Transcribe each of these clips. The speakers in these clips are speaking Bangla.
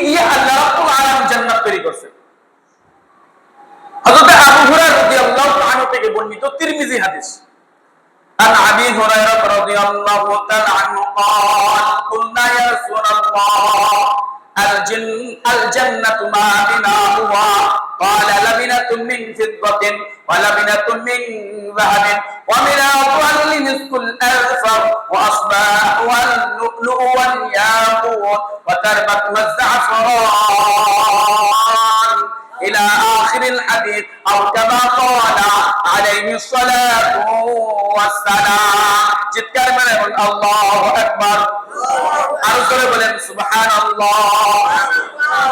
দিয়ে আল্লাহ রাব্বুল আলামিন জান্নাত তৈরি করেছেন। হযরত আবু হুরায়রা রাদিয়াল্লাহু আনহু থেকে বর্ণিত তিরমিজি হাদিস, আন আবি হুরায়রা রাদিয়াল্লাহু তাআলা আনহু قال قلنا يا رسول الله الجنة ما بناؤها قال لبنة من فضة ولبنة من ذهب وملاؤها المسك الأزفر وأصباحها اللؤلؤ والياقوت وتربتها الزعفران إلى آخر الحديث أو كما قال عليه الصلاة والسلام. চিৎকার করে বলেন আল্লাহু আকবার, আরো জোরে বলেন সুবহানাল্লাহ।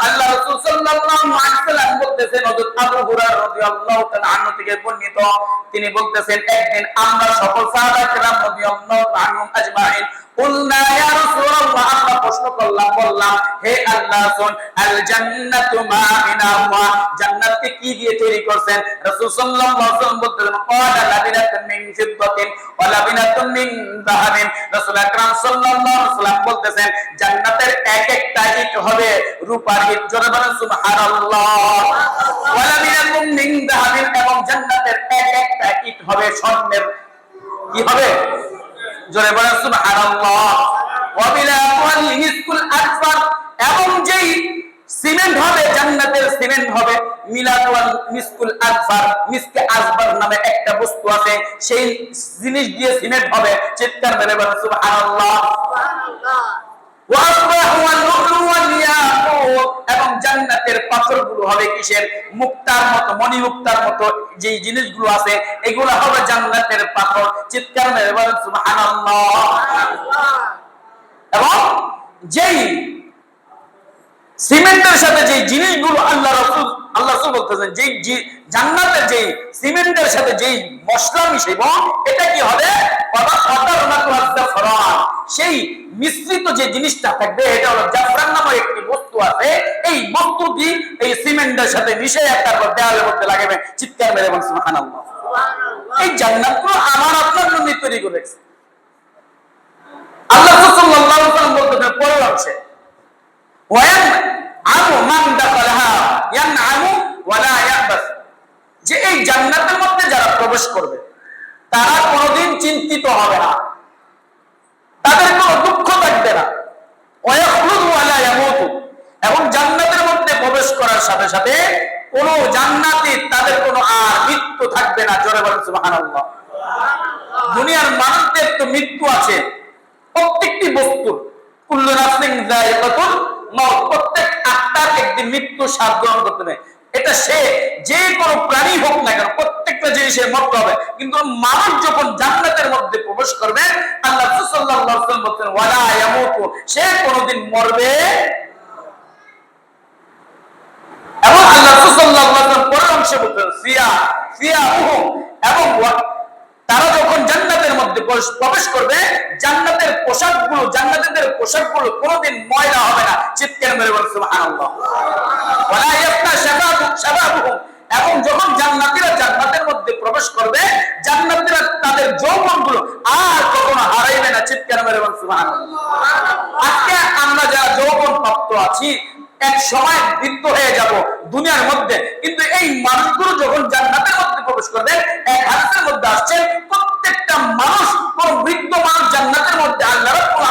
আল্লাহ রাসূল সাল্লাল্লাহু আলাইহি ওয়াসাল্লাম বলতেছেন, হযরত আবু হুরায়রা রাদিয়াল্লাহু তাআলা আনহু থেকে বর্ণিত, তিনি বলতেছেন, একদিন আমরা সকল সাহাবায়ে কেরাম রাদিয়াল্লাহু আনহুম আজমাইন কুলনা ইয়া রাসূলুল্লাহ, আমরা প্রশ্ন করলাম, বললাম, হে আল্লাহ রাসূল, আল জান্নাতু মা বিনাহা, জান্নাতকে কি দিয়ে তৈরি করেছেন? রাসূল সাল্লাল্লাহু আলাইহি ওয়াসাল্লাম বলতেন, ক্বালা লাবিনাতুন মিন ফিদ্দাতিন ওয়া লাবিনাতুন মিন যাহাবিন। রাসূল আকরাম সাল্লাল্লাহু আলাইহি ওয়াসাল্লাম বলতেছেন, জান্নাতের এক একটা ইট হবে রূপার ইট, জোরে বলেন সুবহানাল্লাহ। ওয়া লাবিনাতুন মিন যাহাবিন, এবং জান্নাতের এক একটা ইট হবে স্বর্ণের। কি হবে? জোরে বলেন সুবহানাল্লাহ। ওয়া বিলাকুল মিসকুল আকবার, এবং যেই সিমেন্ট হবে, জান্নাতের সিমেন্ট হবে মিলাকুল মিসকুল আকবার, মিসকে আকবার নামে একটা বস্তু আছে, সেই জিনিস দিয়ে সিমেন্ট হবে। চিৎকার মেরে বলেন সুবহানাল্লাহ। সুবহানাল্লাহ। ওয়া আসবাহু আল-লু'লু ওয়াল ইয়াকুত, এবং জান্নাতের পাথরগুলো হবে কিসের? মুক্তার মতো, মণি মুক্তার মতো যে জিনিসগুলো আছে, এগুলো হবে জান্নাতের পাথর। চিৎকার মেরে বলেন সুবহানাল্লাহ। এবং যেই সিমেন্টের সাথে যে জিনিসগুলো আল্লাহ রাসূল বলতেছেন, যে জান্নাতের যে সিমেন্টের সাথে যে মশলা মিশাইব, এটা কি হবে? সেই মিশ্রিত যে জিনিসটা থাকবে, এটা হলো জাফরান নামক একটি বস্তু আছে, এই বস্তুটি এই সিমেন্টের সাথে মিশিয়ে তারপর দেওয়ালের মধ্যে লাগাবে। চিৎকার মেরে বলেন সুবহানাল্লাহ। এই জান্নাতগুলো আমার আপনার জন্য তৈরি করেছে। আল্লাহ সাল্লাল্লাহু আলাইহি ওয়াসাল্লাম বলতেছেন, পরে আছে যে এই জান্নাতের মধ্যে যারা প্রবেশ করবে তারা কোনোদিন চিন্তিত হবে না, তাদের কোনো দুঃখ থাকবে না, এবং জান্নাতের মধ্যে প্রবেশ করার সাথে সাথে কোন জান্নাতি তাদের কোনো আর মৃত্যু থাকবে না। জোরে বলেন সুবহানাল্লাহ। দুনিয়ার মানুষদের তো মৃত্যু আছে, প্রত্যেকটি বস্তুর, কুল্লু নাফসিন যায়িকাতুল মাউত, প্রত্যেক আত্মার একদিন মৃত্যু স্বাদ গ্রহণ করতে হবে। এটা সে যে কোনো প্রাণী হোক না কেন, প্রত্যেকটা জিনিসের মরতে হবে। কিন্তু মানুষ যখন জান্নাতের মধ্যে প্রবেশ করবে, আল্লাহ সাল্লাল্লাহু আলাইহি ওয়াসাল্লাম বলেন, ওয়ালা ইয়ামুতু, সে কোনোদিন মরবে। এবং আল্লাহ সাল্লাল্লাহু আলাইহি ওয়াসাল্লাম পরের অংশে বলেন, ফিয়াহুম, এবং তারা যখন জান্নাতের মধ্যে প্রবেশ করবে, জান্নাতের পোশাকগুলো কোনোদিন ময়লা হবে না। চিৎকার মেরে বলেন সুবহানাল্লাহ। ওয়ালা ইয়াফনা শাবাবুহুম, এবং যখন জান্নাতীরা জান্নাতের মধ্যে প্রবেশ করবে, জান্নাতীরা তাদের যৌবনগুলো আর কখনো হারাইবে না। চিৎকার মেরে বলেন সুবহানাল্লাহ। আজকে আমরা যারা যৌবন প্রাপ্ত আছি, এক সময় বৃদ্ধ হয়ে যাব দুনিয়ার মধ্যে, কিন্তু এই মানুষগুলো যখন জান্নাতের মধ্যে প্রবেশ করবে, এক হাদিসের মধ্যে আসছে, প্রত্যেকটা মানুষ, কোন বৃদ্ধ মানুষ জান্নাতের মধ্যে আল্লাহ রাব্বুল